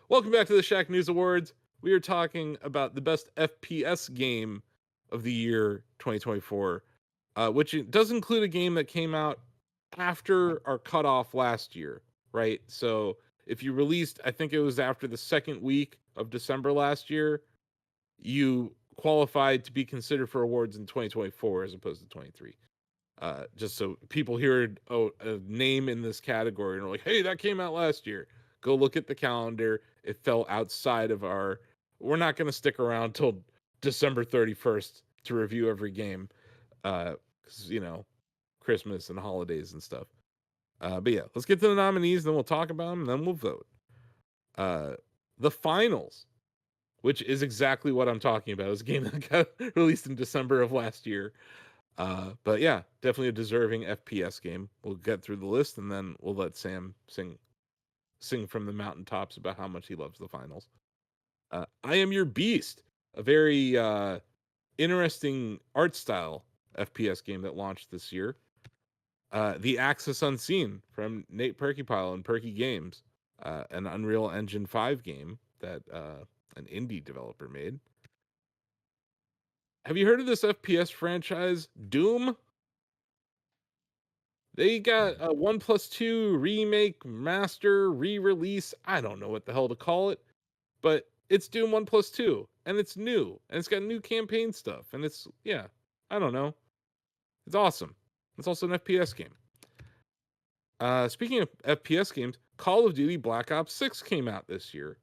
Welcome back to the Shacknews Awards. We are talking about the best FPS game of the year 2024, which does include a game that came out after our cutoff last year, right? So if you released, I think it was after the second week of December last year, you qualified to be considered for awards in 2024 as opposed to 23. Just so people hear a name in this category and are like, hey, that came out last year. Go look at the calendar. It fell outside of our. We're not going to stick around till December 31st to review every game, because Christmas and holidays and stuff. But yeah, let's get to the nominees, then we'll talk about them, and then we'll vote. The finals, which is exactly what I'm talking about, is a game that got released in December of last year. But yeah, definitely a deserving FPS game. We'll get through the list and then we'll let Sam sing from the mountaintops about how much he loves the finals. I Am Your Beast, a very interesting art style FPS game that launched this year. The Axis Unseen from Nate Perkypile and Perky Games, an Unreal Engine 5 game that an indie developer made. Have you heard of this FPS franchise, Doom? They got a 1+2 remake, master, re-release. I don't know what the hell to call it, but it's Doom 1+2, and it's new, and it's got new campaign stuff, and it's, yeah, I don't know. It's awesome. It's also an FPS game. Speaking of FPS games, Call of Duty Black Ops 6 came out this year.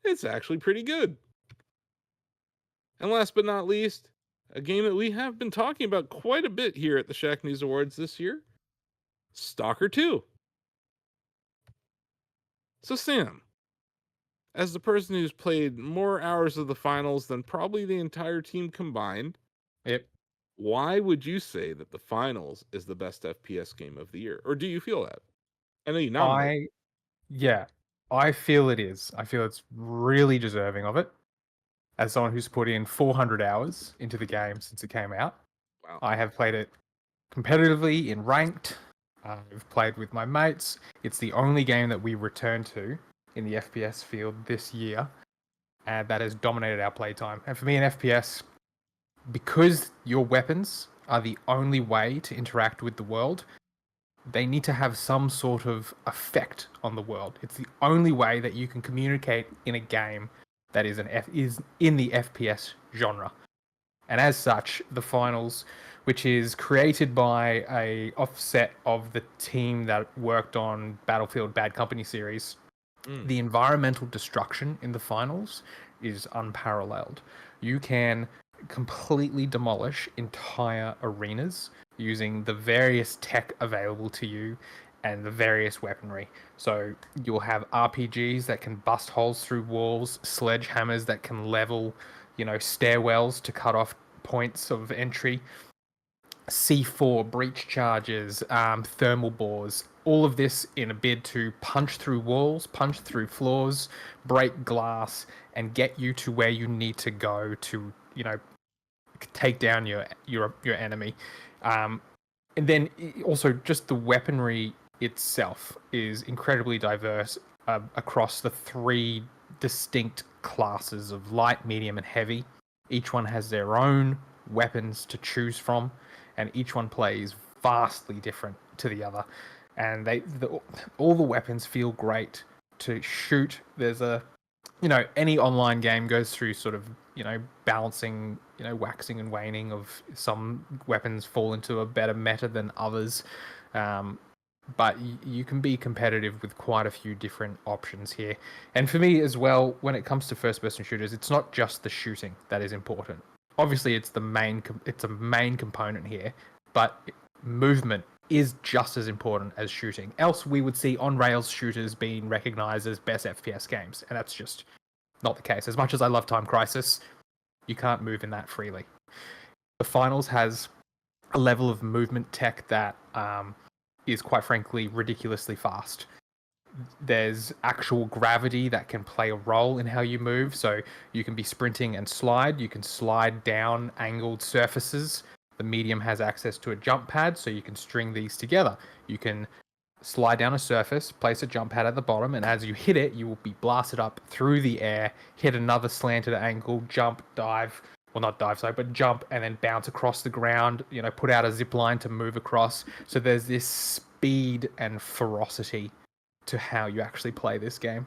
It's actually pretty good. And last but not least, a game that we have been talking about quite a bit here at the Shacknews Awards this year, Stalker 2. So Sam, as the person who's played more hours of the finals than probably the entire team combined, Yep. why would you say that the finals is the best FPS game of the year? Or do you feel that? I know you nominated. I feel it is. I feel it's really deserving of it. As someone who's put in 400 hours into the game since it came out, Wow. I have played it competitively in ranked. I've played with my mates. It's the only game that we return to in the FPS field this year, and that has dominated our playtime. And for me, in FPS, because your weapons are the only way to interact with the world, they need to have some sort of effect on the world. It's the only way that you can communicate in a game that is in the FPS genre. And as such, the finals, which is created by a offset of the team that worked on Battlefield Bad Company series, the environmental destruction in the finals is unparalleled. You can completely demolish entire arenas using the various tech available to you and the various weaponry. So you'll have RPGs that can bust holes through walls, sledgehammers that can level, stairwells to cut off points of entry, C4 breach charges, thermal bores, all of this in a bid to punch through walls, punch through floors, break glass, and get you to where you need to go to, take down your enemy. And then also just the weaponry itself is incredibly diverse across the three distinct classes of light, medium, and heavy. Each one has their own weapons to choose from, and each one plays vastly different to the other. And all the weapons feel great to shoot. There's any online game goes through sort of, balancing, waxing and waning of some weapons fall into a better meta than others. But you can be competitive with quite a few different options here. And for me as well, when it comes to first-person shooters, it's not just the shooting that is important. Obviously, it's a main component here, but movement is just as important as shooting. Else, we would see on-rails shooters being recognized as best FPS games, and that's just not the case. As much as I love Time Crisis, you can't move in that freely. The finals has a level of movement tech that is quite frankly ridiculously fast. There's actual gravity that can play a role in how you move, so you can be sprinting and slide. You can slide down angled surfaces. The medium has access to a jump pad, so you can string these together. You can slide down a surface, place a jump pad at the bottom, and as you hit it, you will be blasted up through the air, hit another slanted angle, jump, dive, well, not dive, sorry, but jump and then bounce across the ground, put out a zip line to move across. So there's this speed and ferocity to how you actually play this game. And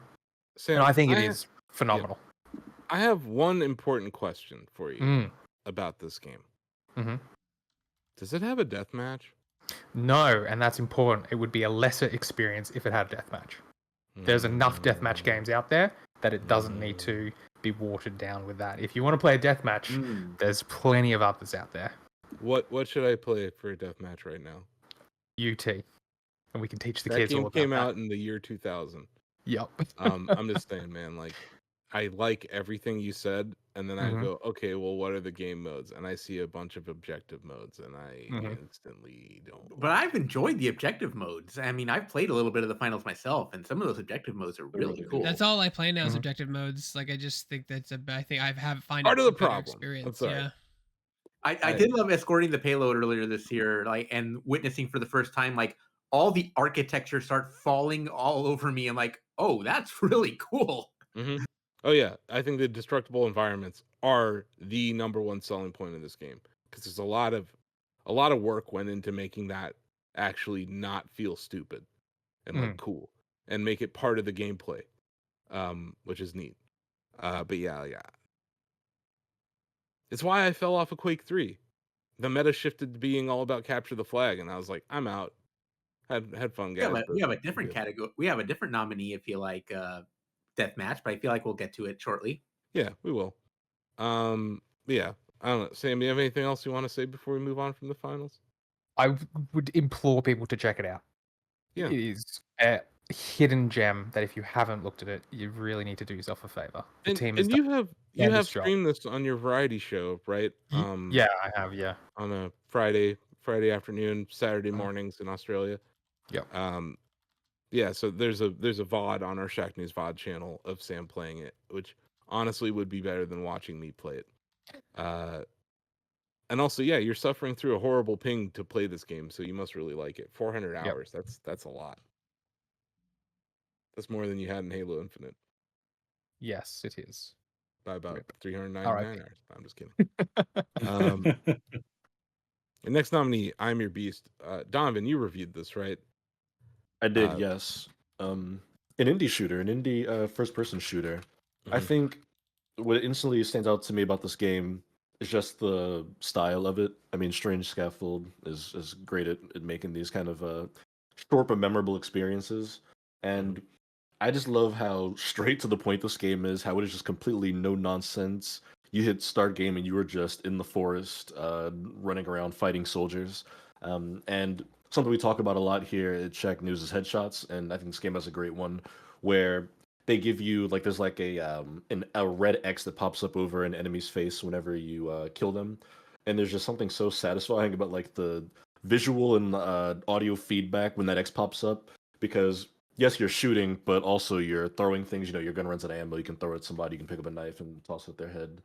Sam, I think it is phenomenal. I have one important question for you about this game. Mm-hmm. Does it have a death match? No, and that's important. It would be a lesser experience if it had a deathmatch. There's enough deathmatch games out there that it doesn't need to be watered down with that. If you want to play a deathmatch, there's plenty of others out there. What should I play for a deathmatch right now? UT, and we can teach the that kids all game about came that. out in the year 2000. Yep. I'm just saying, man. Like, I like everything you said, and then I go, okay, well, what are the game modes? And I see a bunch of objective modes, and I instantly don't. But I've enjoyed the objective modes. I mean, I've played a little bit of the finals myself, and some of those objective modes are really cool. That's all I play now is objective modes. Like, I just think I think I have find part it of the a better problem. experience. I'm sorry. Yeah. I did love escorting the payload earlier this year, like, and witnessing for the first time, like, all the architecture start falling all over me. I'm like, oh, that's really cool. Oh yeah, I think the destructible environments are the number one selling point in this game, because there's a lot of work went into making that actually not feel stupid and like cool, and make it part of the gameplay, which is neat. But yeah, it's why I fell off of Quake 3. The meta shifted to being all about capture the flag, and I was like, I'm out. Had fun, guys. We have a different category. We have a different nominee if you like deathmatch, but I feel like we'll get to it shortly. Yeah, we will. Yeah, I don't know. Sam, do you have anything else you want to say before we move on from the finals? I would implore people to check it out. Yeah. It is a hidden gem that if you haven't looked at it, you really need to do yourself a favor. The team is you have streamed this on your variety show, right? Yeah, I have. Yeah, on a Friday afternoon, Saturday mornings in Australia. Yep. Yeah. So there's a VOD on our Shacknews VOD channel of Sam playing it, which honestly would be better than watching me play it. And also, yeah, you're suffering through a horrible ping to play this game, so you must really like it. 400 hours. That's a lot. That's more than you had in Halo Infinite. Yes, it is. By about 399 right. hours. I'm just kidding. The next nominee, I'm Your Beast. Donovan, you reviewed this, right? I did, yes. An indie shooter, an indie first-person shooter. I think what instantly stands out to me about this game is just the style of it. I mean, Strange Scaffold is great at making these kind of short but memorable experiences. And I just love how straight to the point this game is, how it is just completely no nonsense. You hit start game and you were just in the forest, running around fighting soldiers. And something we talk about a lot here at Shacknews is headshots, and I think this game has a great one where they give you like there's like a red X that pops up over an enemy's face whenever you kill them, and there's just something so satisfying about like the visual and audio feedback when that X pops up, because yes, you're shooting, but also you're throwing things. You know, your gun runs out of ammo. You can throw it at somebody. You can pick up a knife and toss it at their head.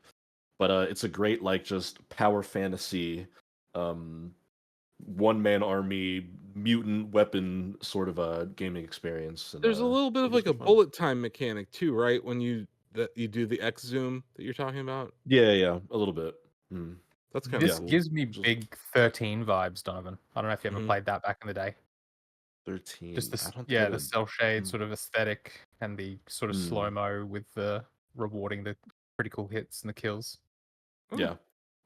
But it's a great like just power fantasy, one-man army mutant weapon sort of a gaming experience. And, there's a little bit of like a fun. bullet time mechanic too, right? When you do the X zoom that you're talking about. Yeah, a little bit. That's kind This of cool. gives me big 13 vibes, Donovan. I don't know if you ever played that back in the day. 13. Just the cell shade sort of aesthetic and the sort of slow mo with the rewarding the critical hits and the kills. Yeah,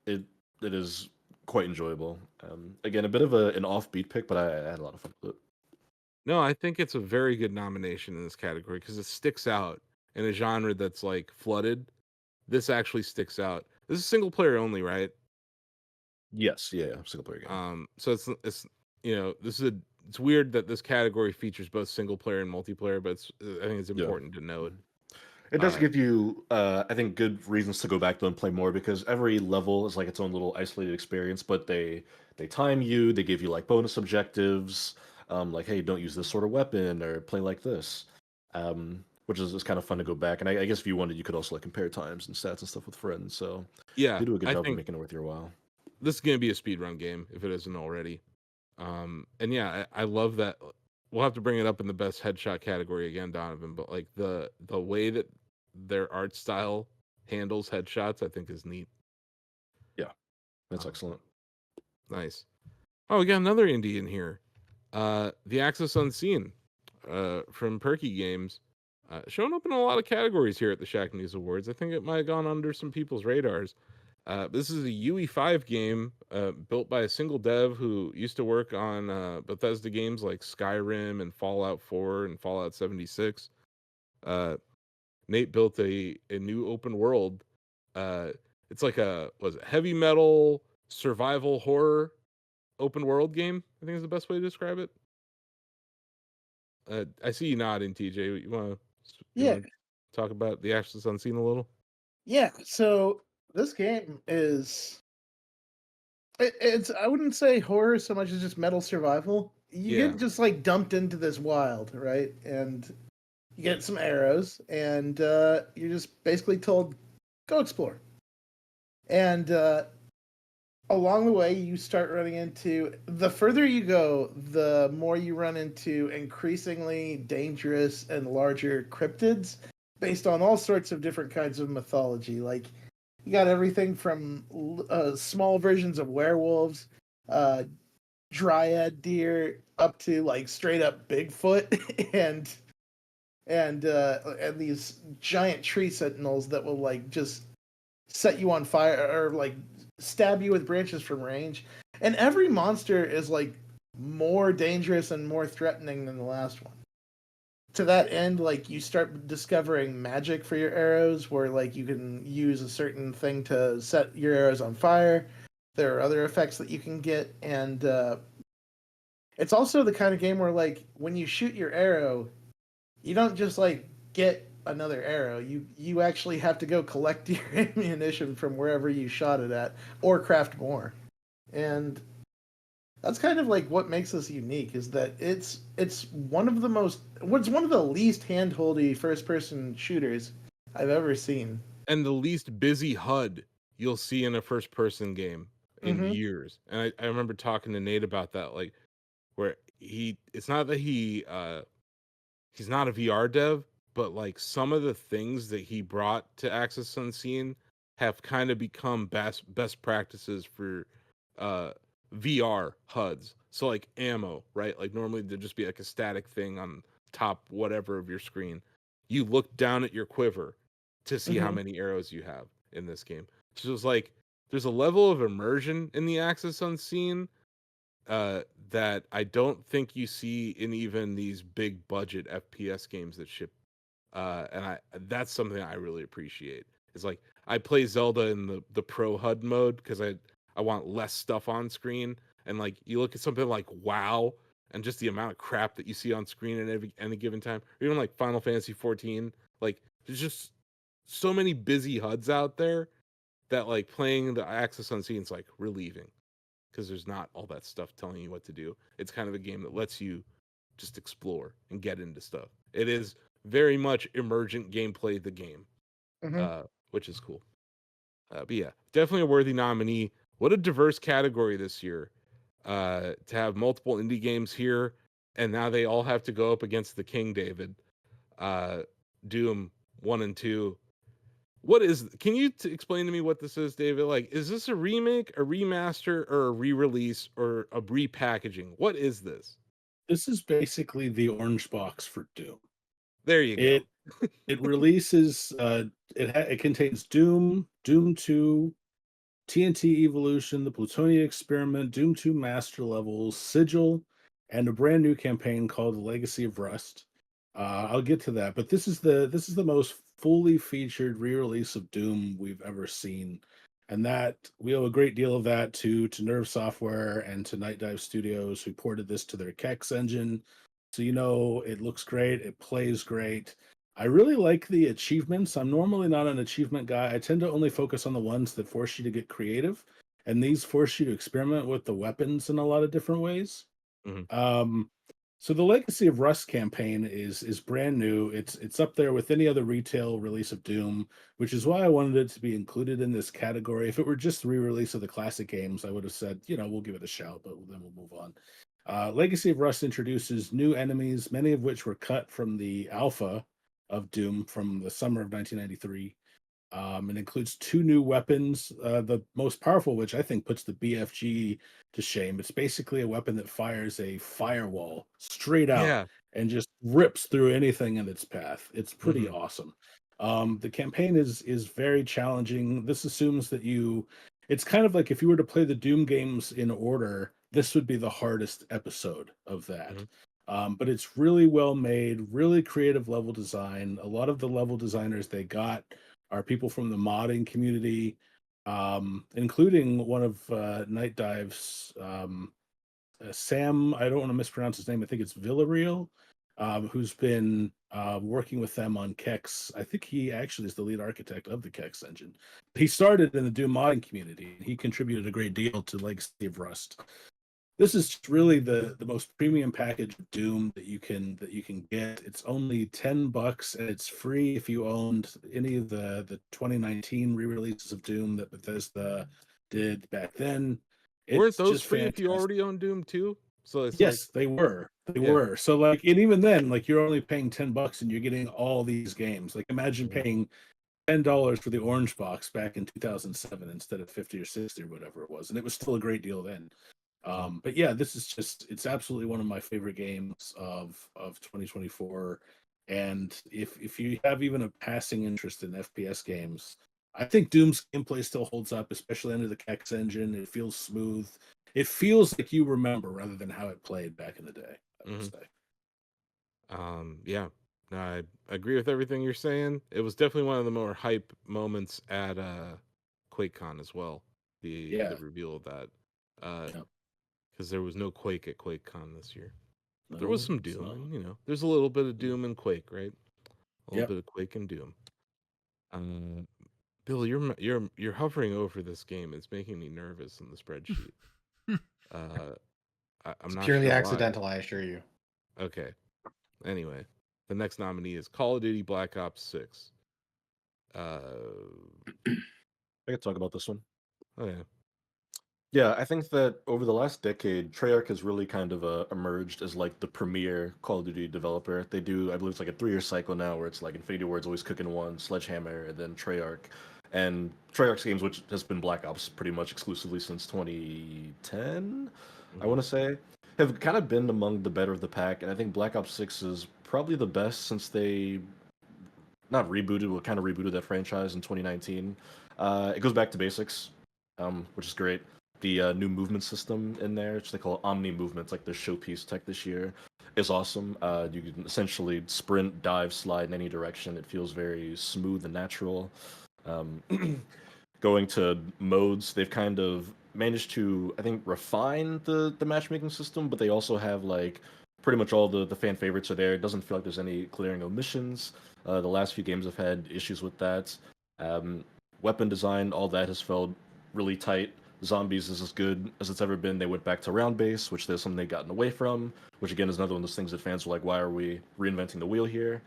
it is quite enjoyable. Again, a bit of an offbeat pick, but I had a lot of fun with it. No, I think it's a very good nomination in this category because it sticks out in a genre that's like flooded. This actually sticks out. This is single player only, right? Yes, yeah, single player game. So it's it's weird that this category features both single player and multiplayer, but I think it's important to note. It does give you, I think, good reasons to go back to and play more, because every level is like its own little isolated experience. But they time you, they give you like bonus objectives, like hey, don't use this sort of weapon or play like this, which is kind of fun to go back. And I guess if you wanted, you could also like compare times and stats and stuff with friends. So yeah, they do a good job of making it worth your while. This is gonna be a speedrun game if it isn't already. And yeah, I love that we'll have to bring it up in the best headshot category again, Donovan. But like the way that their art style handles headshots, I think is neat. Yeah, that's Oh. excellent. Nice. Oh, we got another indie in here. The Axis Unseen from Perky Games. Showing up in a lot of categories here at the Shacknews Awards. I think it might have gone under some people's radars. This is a UE5 game built by a single dev who used to work on Bethesda games like Skyrim and Fallout 4 and Fallout 76. Nate built a new open world. It's like a heavy metal survival horror open world game. I think is the best way to describe it. I see you nodding, TJ. You want Yeah, to talk about the Axis Unseen a little? yeah. So this game is it's I wouldn't say horror so much as just metal survival. You Yeah. get just like dumped into this wild, right? And you get some arrows, and you're just basically told, go explore. And along the way, you start running into, the further you go, the more you run into increasingly dangerous and larger cryptids based on all sorts of different kinds of mythology. Like, you got everything from small versions of werewolves, dryad deer, up to like straight up Bigfoot and these giant tree sentinels that will like just set you on fire or like stab you with branches from range. And every monster is like more dangerous and more threatening than the last one. To that end, like you start discovering magic for your arrows, where like you can use a certain thing to set your arrows on fire. There are other effects that you can get, and it's also the kind of game where like when you shoot your arrow, you don't just like get another arrow. You actually have to go collect your ammunition from wherever you shot it at, or craft more. And that's kind of like what makes this unique, is that it's one of the least handholdy first person shooters I've ever seen. And the least busy HUD you'll see in a first person game in years. And I remember talking to Nate about that, like where it's not that he's not a VR dev, but like some of the things that he brought to Axis Unseen have kind of become best practices for VR HUDs. So like ammo, right? Like normally there'd just be like a static thing on top whatever of your screen. You look down at your quiver to see how many arrows you have in this game. So it's like there's a level of immersion in the Axis Unseen that I don't think you see in even these big budget FPS games that ship. And that's something I really appreciate. It's like I play Zelda in the pro HUD mode because I want less stuff on screen. And like you look at something like WoW and just the amount of crap that you see on screen at any given time, or even like Final Fantasy 14, like there's just so many busy HUDs out there that like playing the Axis Unseen is like relieving because there's not all that stuff telling you what to do. It's kind of a game that lets you just explore and get into stuff. It is very much emergent gameplay, the game, which is cool. But yeah, definitely a worthy nominee. What a diverse category this year to have multiple indie games here, and now they all have to go up against the King, David. Doom 1 and 2. Can you explain to me what this is, David? Like, is this a remake, a remaster, or a re-release, or a repackaging? What is this? This is basically the orange box for Doom. There you go. It releases it contains Doom, Doom 2, TNT Evolution, the Plutonia Experiment, Doom 2 Master Levels, Sigil, and a brand new campaign called The Legacy of Rust. I'll get to that, but this is the most fully featured re-release of Doom we've ever seen, and that we owe a great deal of that to Nerve Software and to Night Dive Studios, who ported this to their Kex engine. So it looks great, it plays great. I really like the achievements. I'm normally not an achievement guy. I tend to only focus on the ones that force you to get creative, and these force you to experiment with the weapons in a lot of different ways. So the Legacy of Rust campaign is brand new. It's up there with any other retail release of Doom, which is why I wanted it to be included in this category. If it were just the re-release of the classic games, I would have said, we'll give it a shout, but then we'll move on. Legacy of Rust introduces new enemies, many of which were cut from the alpha of Doom from the summer of 1993. It includes 2 new weapons, the most powerful, which I think puts the BFG to shame. It's basically a weapon that fires a firewall straight out Yeah. and just rips through anything in its path. It's pretty Mhm. awesome. The campaign is very challenging. This assumes that it's kind of like if you were to play the Doom games in order, this would be the hardest episode of that. Mhm. But it's really well made, really creative level design. A lot of the level designers they got are people from the modding community, including one of Night Dive's Sam. I don't want to mispronounce his name. I think it's Villarreal, who's been working with them on Kex. I think he actually is the lead architect of the Kex engine. He started in the Doom modding community. He contributed a great deal to Legacy of Rust. This is just really the most premium package of Doom that you can get. It's only $10 and it's free if you owned any of the 2019 re-releases of Doom that Bethesda did back then. Weren't It's those just free if you fantastic. already own Doom 2? So it's like, Yes, they were. They yeah. were. So like, and even then, like you're only paying $10 and you're getting all these games. Like imagine Mhm. paying $10 for the orange box back in 2007 instead of 50 or 60 or whatever it was, and it was still a great deal then. But yeah, this is it's absolutely one of my favorite games of 2024. And if you have even a passing interest in FPS games, I think Doom's gameplay still holds up, especially under the Kex engine. It feels smooth. It feels like you remember rather than how it played back in the day, I would Mhm. say. Yeah. No, I agree with everything you're saying. It was definitely one of the more hype moments at QuakeCon as well. The Yeah. reveal of that. Yeah. Because there was no Quake at QuakeCon this year. There was No, some it's Doom, not. and there's a little bit of Doom and Quake, right? A little Yep. bit of Quake and Doom. Bill, you're hovering over this game. It's making me nervous in the spreadsheet. I'm It's not purely sure why. accidental, I assure you. Okay. Anyway, the next nominee is Call of Duty Black Ops 6. Uh, I could talk about this one. oh yeah. Yeah, I think that over the last decade, Treyarch has really kind of emerged as like the premier Call of Duty developer. They do, I believe it's like a 3-year cycle now where it's like Infinity Ward's always cooking one, Sledgehammer, and then Treyarch. And Treyarch's games, which has been Black Ops pretty much exclusively since 2010, I want to say, have kind of been among the better of the pack. And I think Black Ops 6 is probably the best since they not rebooted, but kind of rebooted that franchise in 2019. It goes back to basics, which is great. The new movement system in there, which they call Omni movements, like the showpiece tech this year, is awesome. You can essentially sprint, dive, slide in any direction. It feels very smooth and natural. Um, Going to modes, they've kind of managed to, I think, refine the matchmaking system, but they also have like pretty much all the fan favorites are there. It doesn't feel like there's any glaring omissions. The last few games have had issues with that. Um, Weapon design, all that has felt really tight. Zombies is as good as it's ever been. They went back to round base, which there's something they've gotten away from, which again is another one of those things that fans are like, why are we reinventing the wheel here?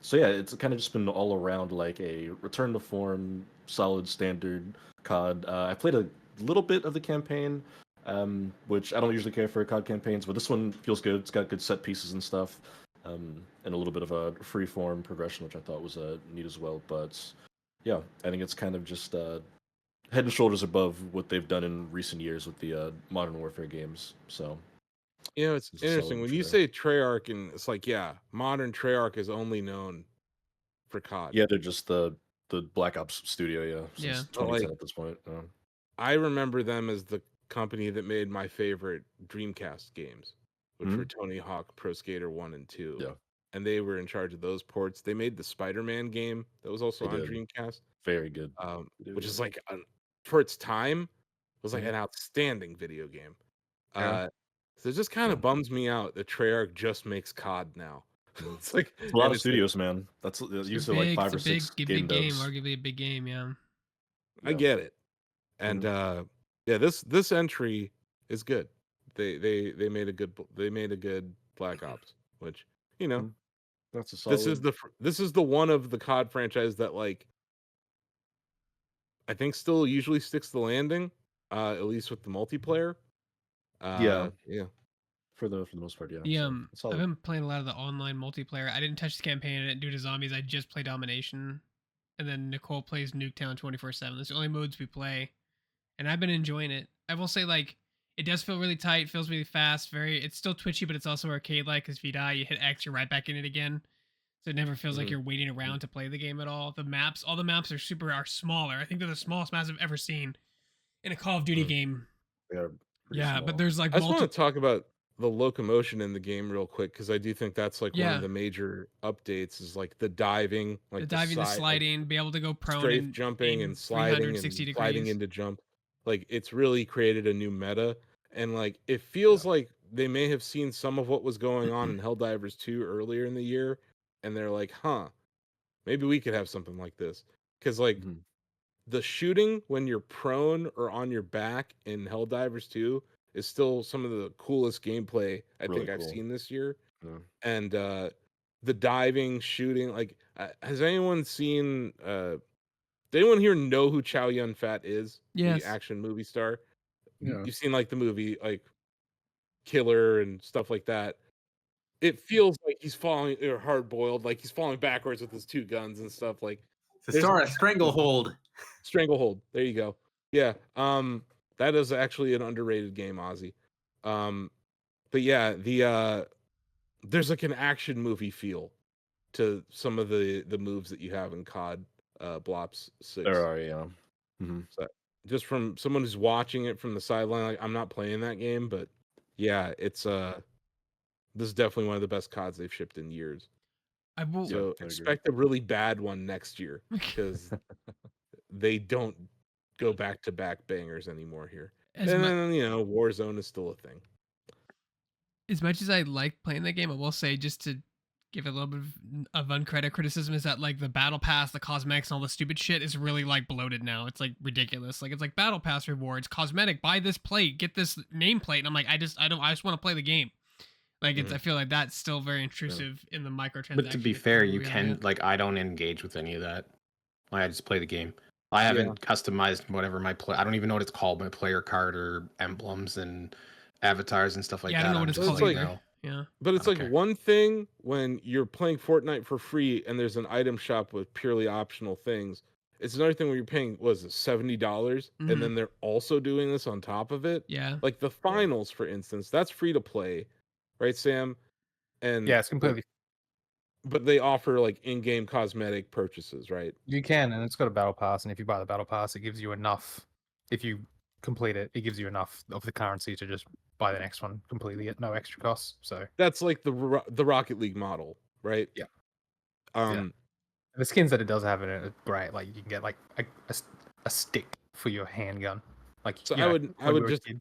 So yeah, it's kind of just been all around like a return to form, solid standard COD. I played a little bit of the campaign, which I don't usually care for COD campaigns, but this one feels good. It's got good set pieces and stuff, and a little bit of a free form progression, which I thought was neat as well. But yeah, I think it's kind of just head and shoulders above what they've done in recent years with the Modern Warfare games. So It's it's a interesting solid when for you there. say Treyarch, and it's like, yeah, modern Treyarch is only known for COD. Yeah, they're just the Black Ops studio, yeah, Yeah. since But 2010 like, at this point. I remember them as the company that made my favorite Dreamcast games, which were Mhm. Tony Hawk Pro Skater 1 and 2. Yeah, And they were in charge of those ports. They made the Spider-Man game that was also they on did. Dreamcast, Very good. which Video is game. like, for its time, was like Mhm. an outstanding video game. Yeah. Uh, so it just kind Yeah. of bums me out that Treyarch just makes COD now. Mhm. It's like, It's a lot and of it's like, studios, man. That's It's a usually like big, 5 it's a or 6 big, game big game. devs. Arguably a big game. Yeah. I Yeah. get it. And Mhm. yeah, this entry is good. They made a good Black Ops, which Mhm. That's a this is solid. this is the one of the COD franchise that like I think still usually sticks the landing, at least with the multiplayer. Yeah, Yeah. for the most part, yeah. The So, it's I've solid. been playing a lot of the online multiplayer. I didn't touch the campaign. I didn't do the zombies. I just play domination, and then Nicole plays Nuketown 24/7. That's the only modes we play, and I've been enjoying it. I will say, like, it does feel really tight. Feels really fast. It's still twitchy, but it's also arcade-like. Because if you die, you hit X, you're right back in it again. So it never feels like Mhm. you're waiting around to play the game at all. All the maps are smaller. I think they're the smallest maps I've ever seen in a Call of Duty Mhm. game. They are pretty Yeah, but small. there's like I just want multiple. to talk about the locomotion in the game real quick because I do think that's like one Yeah, of the major updates is like the diving, the like the diving, the side, like sliding, be able to go prone strafe jumping in and sliding 360 and sliding degrees. into jump. Like it's really created a new meta, and like it Yeah. feels like they may have seen some of what was going on in Helldivers 2 earlier in the year, and they're like, huh, maybe we could have something like this. Because like Mhm. the shooting when you're prone or on your back in Helldivers 2 is still some of the coolest gameplay I Really think I've cool. seen this year. Yeah. And the diving, shooting, like has anyone seen did anyone here know who Chow Yun Fat is? The Yes. action movie star? Yeah. You've seen like the movie like Killer and stuff like that. It feels like he's falling or hard boiled, like he's falling backwards with his two guns and stuff. Like there's Thesaurus, stranglehold. Stranglehold. There you go. Yeah. That is actually an underrated game, Ozzy. But yeah, there's like an action movie feel to some of the moves that you have in COD Blops 6. There are, yeah. Mhm. So just from someone who's watching it from the sideline, like I'm not playing that game, but yeah, it's this is definitely one of the best CODs they've shipped in years. I will. Yeah, So I agree. expect a really bad one next year because they don't go back to back bangers anymore here. As And much then Warzone is still a thing. as I like playing the game, I will say, just to give it a little bit of uncredit criticism, is that like the battle pass, the cosmetics, and all the stupid shit is really like bloated now. It's like ridiculous. Like it's like battle pass rewards, cosmetic, buy this plate, get this nameplate, and I'm like, I just want to play the game. Like it's, I feel like that's still very intrusive in the microtransaction. But to be fair, you economy can of it. like I don't engage with any of that. Like, I just play the game. I haven't customized whatever my play. I don't even know what it's called, my player card or emblems and avatars and stuff like Yeah, I that. don't know I'm what it's just called like, either. no. Yeah. But it's like Okay. one thing when you're playing Fortnite for free and there's an item shop with purely optional things. It's another thing when you're paying, what is it, $70? Mhm. And then they're also doing this on top of it. Yeah. Like the finals, for instance, that's free to play, right, Sam? And Yeah, it's completely. but they offer like in-game cosmetic purchases, right? You can, and it's got a battle pass, and if you buy the battle pass, it gives you enough. If you complete it, it gives you enough of the currency to just buy the next one completely at no extra cost. So That's like the Rocket League model, right? Yeah. Yeah. the skins that it does have in it are great. Like you can get like a stick for your handgun. Like So you I know, would when we were a just kid.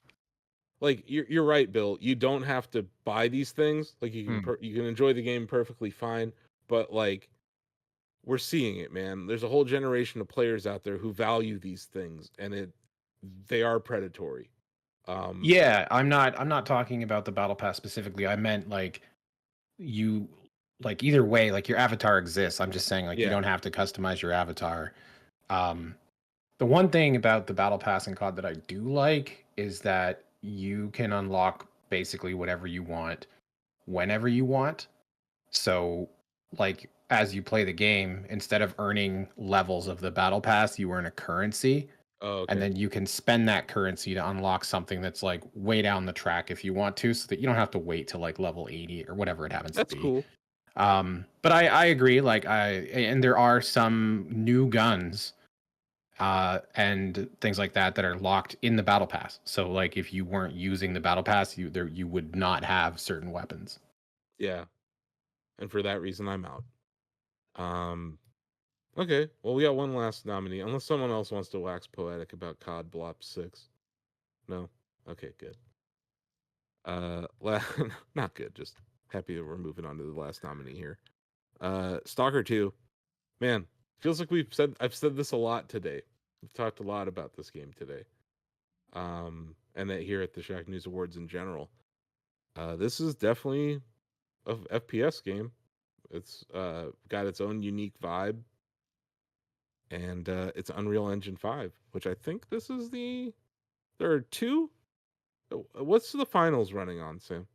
like you're right, Bill. You don't have to buy these things. Like you can you can enjoy the game perfectly fine, but like we're seeing it, man. There's a whole generation of players out there who value these things, and they are predatory. Yeah, I'm not talking about the battle pass specifically. I meant like you like either way, like your avatar exists. I'm just saying like you Yeah. don't have to customize your avatar. The one thing about the battle pass in COD that I do like is that you can unlock basically whatever you want whenever you want. So like as you play the game, instead of earning levels of the battle pass, you earn a currency. Oh, okay. And then you can spend that currency to unlock something that's like way down the track if you want to, so that you don't have to wait till like level 80 or whatever it happens That's to be. cool. But I agree. Like and there are some new guns and things like that are locked in the battle pass. So like if you weren't using the battle pass, you would not have certain weapons. Yeah. And for that reason, I'm out. Okay. Well, we got one last nominee. Unless someone else wants to wax poetic about COD Blop 6. No? Okay, good. Not good. Just happy that we're moving on to the last nominee here. Stalker 2. Man, feels like I've said this a lot today. We've talked a lot about this game today. And that here at the Shacknews Awards in general. This is definitely a FPS game. It's got its own unique vibe. And it's Unreal Engine 5, which I think this is there are two. What's the finals running on, Sam?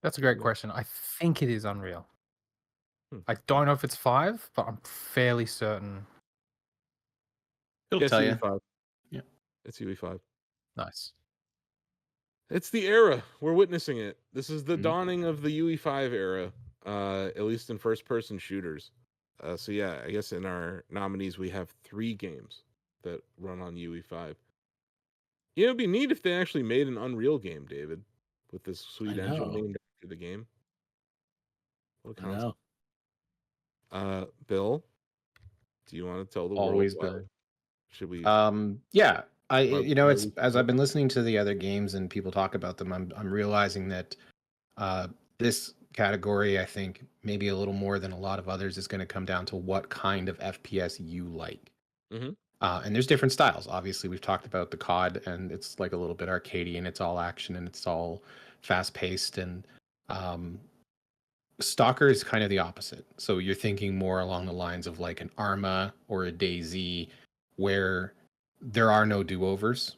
That's a great Yeah. question. I think it is Unreal. Hmm. I don't know if it's 5, but I'm fairly certain. He'll Yes, tell you. UE5. Yeah. It's UE5. Nice. It's the era. We're witnessing it. This is the Mhm. dawning of the UE5 era, at least in first-person shooters. So yeah, I guess in our nominees we have 3 games that run on UE5. Yeah, it'd be neat if they actually made an Unreal game, David, with this sweet I engine know. named after the game. What a I concept. know. Bill, do you want to tell the world Always why Bill. should we? Yeah, Why, it's we as should I've been listening to the other games and people talk about them, I'm realizing that this category, I think maybe a little more than a lot of others, is going to come down to what kind of FPS you like. Mhm. And there's different styles. Obviously, we've talked about the COD, and it's like a little bit arcadey, and it's all action, and it's all fast paced, and um, Stalker is kind of the opposite. So you're thinking more along the lines of like an Arma or a DayZ, where there are no do-overs.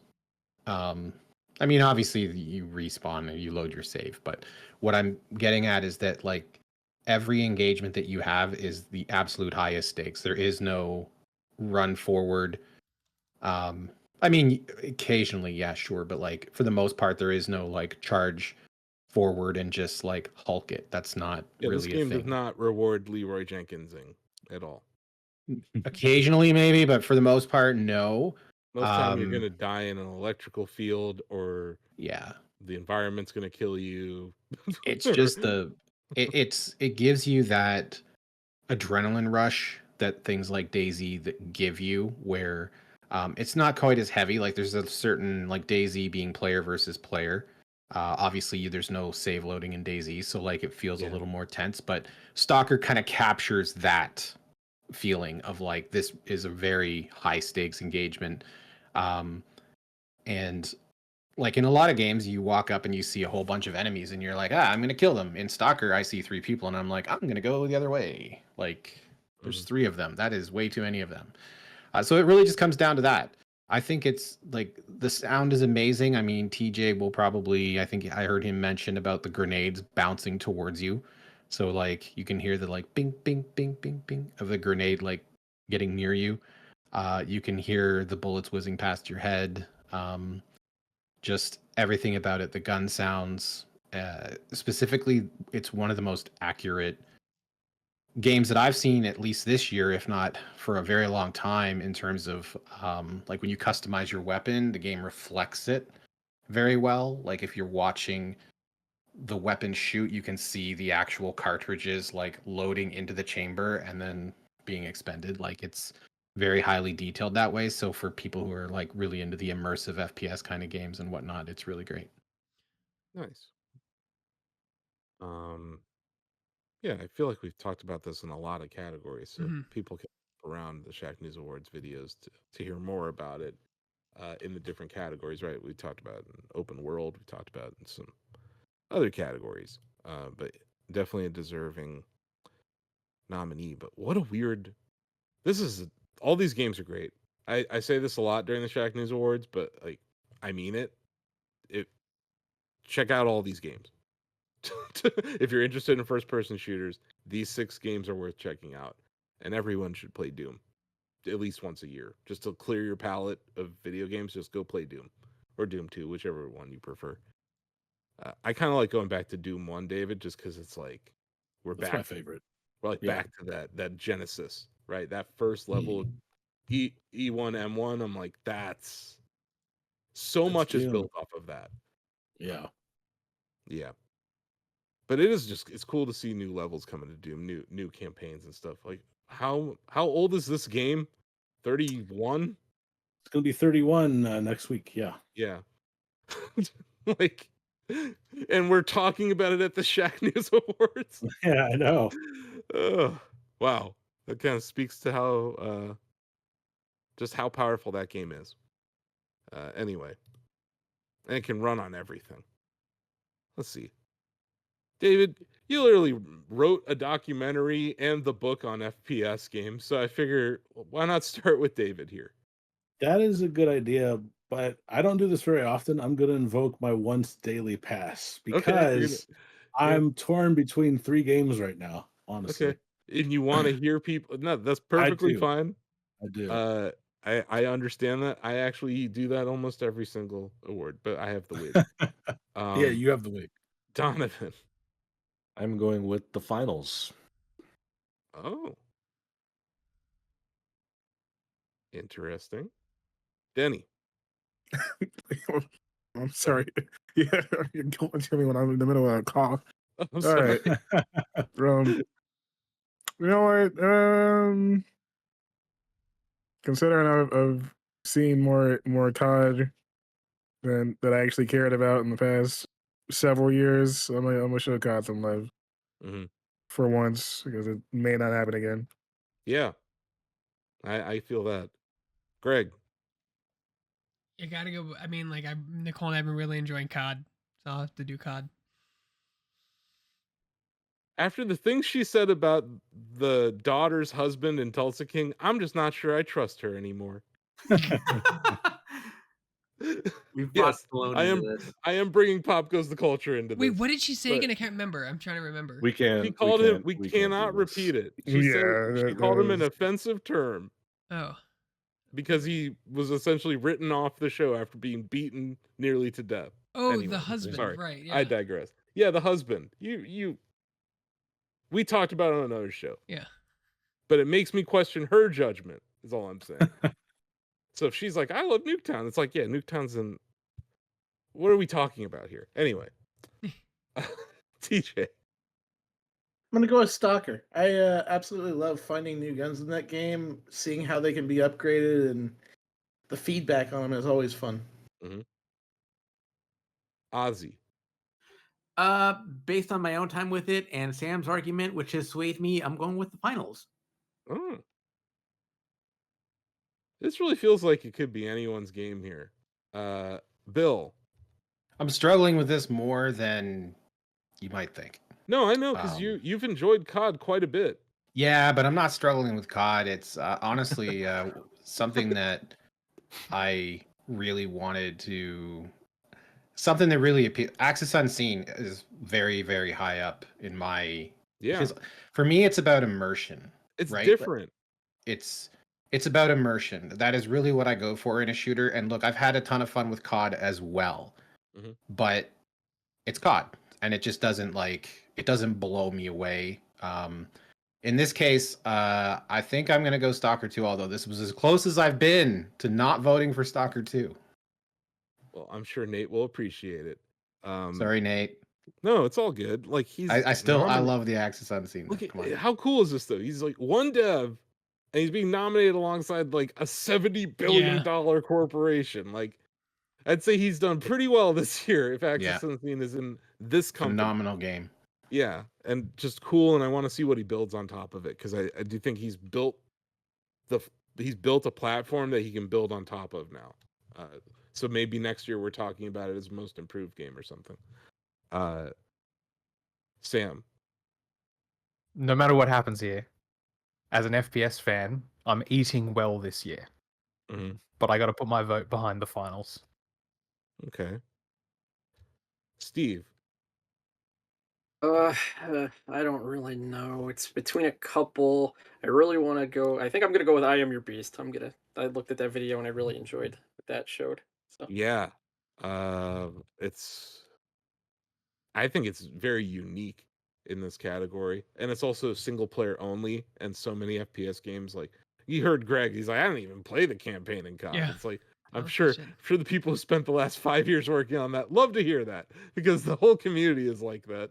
Um, I mean, obviously you respawn and you load your save, but what I'm getting at is that like every engagement that you have is the absolute highest stakes. There is no run forward. I mean, occasionally, yeah, sure, but like for the most part, there is no like charge forward and just like hulk it. That's not Yeah, this really a game does thing. not reward Leroy Jenkinsing at all. Occasionally, maybe, but for the most part, no. Most time you're gonna die in an electrical field, or Yeah, the environment's gonna kill you. it's just it gives you that adrenaline rush that things like DayZ that give you, where it's not quite as heavy. Like there's a certain like DayZ being player versus player. Obviously, there's no save loading in DayZ, so like it feels a Yeah. little more tense. But Stalker kind of captures that feeling of like this is a very high stakes engagement, and like in a lot of games you walk up and you see a whole bunch of enemies and you're like, I'm gonna kill them. In Stalker I see 3 people and I'm like, I'm gonna go the other way. Like there's 3 of them. That is way too many of them. So it really just comes down to that. I think it's like the sound is amazing. I mean, TJ will probably, I think I heard him mention about the grenades bouncing towards you. So like you can hear the like bing bing bing bing bing of the grenade like getting near you. You can hear the bullets whizzing past your head. Just everything about it, the gun sounds. Specifically, it's one of the most accurate games that I've seen, at least this year, if not for a very long time, in terms of like when you customize your weapon, the game reflects it very well. Like if you're watching the weapon shoot, you can see the actual cartridges like loading into the chamber and then being expended. Like it's very highly detailed that way. So for people who are like really into the immersive FPS kind of games and whatnot, it's really great. Nice. Yeah, I feel like we've talked about this in a lot of categories, so Mhm. people can look around the Shacknews Awards videos to hear more about it in the different categories. Right, we talked about it in open world, we talked about it in some other categories, but definitely a deserving nominee. But what a weird! This is all these games are great. I say this a lot during the Shacknews Awards, but like I mean it. It check out all these games. If you're interested in first person shooters, these 6 games are worth checking out. And everyone should play Doom at least once a year. Just to clear your palette of video games, just go play Doom or Doom 2, whichever one you prefer. I kind of like going back to Doom 1, David, just because it's like That's my favorite. We're like Yeah. back to that Genesis, right? That first level of E1 M1. I'm like, that's so much is Doom. built off of that. Yeah. Yeah. But it is just it's cool to see new levels coming to Doom, new campaigns and stuff. Like how old is this game? 31? It's going to be 31 next week. Yeah. Yeah. Like and we're talking about it at the Shacknews Awards. Yeah, I know. Wow. That kind of speaks to how just how powerful that game is. Anyway. And it can run on everything. Let's see. David, you literally wrote a documentary and the book on FPS games, so I figure why not start with David here? That is a good idea, but I don't do this very often. I'm going to invoke my once daily pass Okay, because I'm torn between 3 games right now, honestly. Okay. And you want to hear people? No, that's I perfectly do. fine. I do. I understand that. I actually do that almost every single award, but I have the wig. Yeah, you have the wig. Donovan. I'm going with the finals. Oh, interesting. Denny. I'm sorry. Yeah, you're going to me when I'm in the middle of a call. I'm All sorry. right. You know what? Considering I've seen more COD than that I actually cared about in the past several years, I'm gonna show COD some love hmm for once because it may not happen again. Yeah, I feel that. Greg. You gotta go. I mean, like Nicole and I've been really enjoying COD, so I'll have to do COD. After the things she said about the daughter's husband in Tulsa King, I'm just not sure I trust her anymore. We've brought Yes, Stallone I into am. this. I am bringing Pop Goes the Culture into Wait, this. what did she say but again? I can't remember. I'm trying to remember. We She can't. called him. We can't do cannot this. repeat it. She said Yeah, she called him an offensive term Oh, because he was essentially written off the show after being beaten nearly to death. oh, Anyway, the husband, sorry, right? Yeah, I digress. Yeah, the husband. We talked about it on another show. yeah. But it makes me question her judgment, is all I'm saying. So if she's like, I love Nuketown, it's like, yeah, Nuketown's in. What are we talking about here? Anyway. TJ. I'm gonna go with Stalker. I absolutely love finding new guns in that game, seeing how they can be upgraded, and the feedback on them is always fun. Ozzy. Based on my own time with it and Sam's argument, which has swayed me, I'm going with the finals. Oh. This really feels like it could be anyone's game here. Bill. I'm struggling with this more than you might think. No, I know, because you've enjoyed COD quite a bit. Yeah, but I'm not struggling with COD. It's honestly something that I really wanted to. Something that really appeals. Access Unseen is very, very high up in my. Yeah. Because for me, it's about immersion. It's right? different. It's about immersion. That is really what I go for in a shooter. And look, I've had a ton of fun with COD as well, but it's COD, and it just doesn't it doesn't blow me away. In this case, I think I'm gonna go Stalker 2. Although this was as close as I've been to not voting for Stalker 2. Well, I'm sure Nate will appreciate it. Sorry, Nate. No, it's all good. Like he's. I love the Access Unseen. Look at how cool is this though? He's like one dev, and he's being nominated alongside like a $70 billion corporation. Like, I'd say he's done pretty well this year. If Access Unseen is in this company, phenomenal game. Yeah, and just cool. And I want to see what he builds on top of it because I do think he's built a platform that he can build on top of now. So maybe next year we're talking about it as most improved game or something. Sam. No matter what happens here, as an FPS fan, I'm eating well this year. But I got to put my vote behind the finals. Okay. Steve. I don't really know. It's between a couple. I really want to go. I think I'm gonna go with I Am Your Beast. I looked at that video and I really enjoyed what that showed. So Yeah. I think it's very unique in this category, and it's also single player only. And so many FPS games, like you heard Greg, he's like, I don't even play the campaign in COD. Yeah. It's like I'm sure the people who spent the last 5 years working on that love to hear that because the whole community is like that.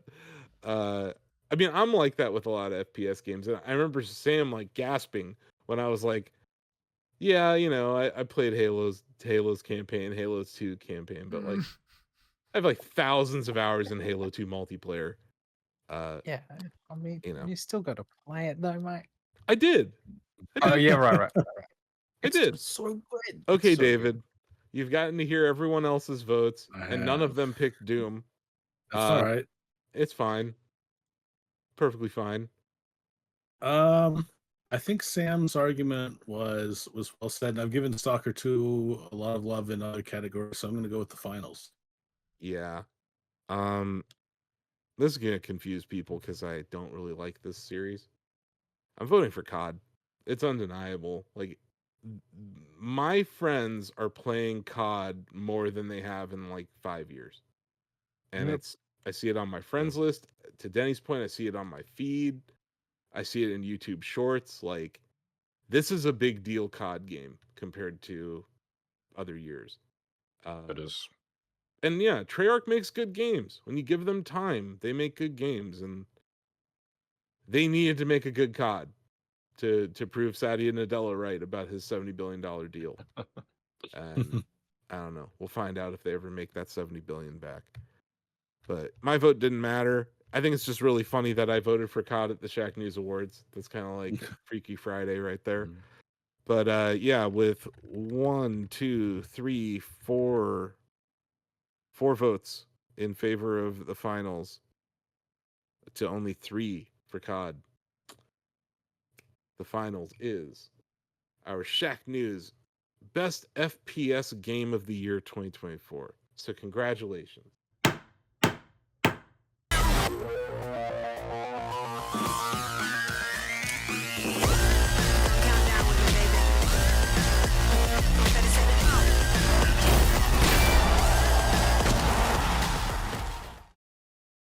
I mean, I'm like that with a lot of FPS games, and I remember Sam like gasping when I was like, yeah, I played Halo's campaign, Halo's 2 campaign, but like I have like thousands of hours in Halo 2 multiplayer. Yeah, I mean, you still got to play it though, mate. I did. Oh yeah, right. I did. It's so good. Okay, It's so David, good. you've gotten to hear everyone else's votes, and none of them picked Doom. That's all right. It's fine. Perfectly fine. I think Sam's argument was well said, and I've given Stalker 2 a lot of love in other categories, so I'm going to go with the finals. Yeah. this is gonna confuse people because I don't really like this series. I'm voting for COD. It's undeniable. Like, my friends are playing COD more than they have in like 5 years, and Yep. I see it on my friends list. To Denny's point, I see it on my feed. I see it in YouTube Shorts. Like, this is a big deal COD game compared to other years. It is. And yeah, Treyarch makes good games. When you give them time, they make good games, and they needed to make a good COD to prove Satya Nadella right about his $70 billion deal. And I don't know. We'll find out if they ever make that $70 billion back. But my vote didn't matter. I think it's just really funny that I voted for COD at the Shacknews Awards. That's kind of like Freaky Friday right there. But yeah, with 1, 2, 3, 4 votes in favor of the finals to only 3 for COD. The finals is our Shacknews Best FPS Game of the Year 2024. So congratulations.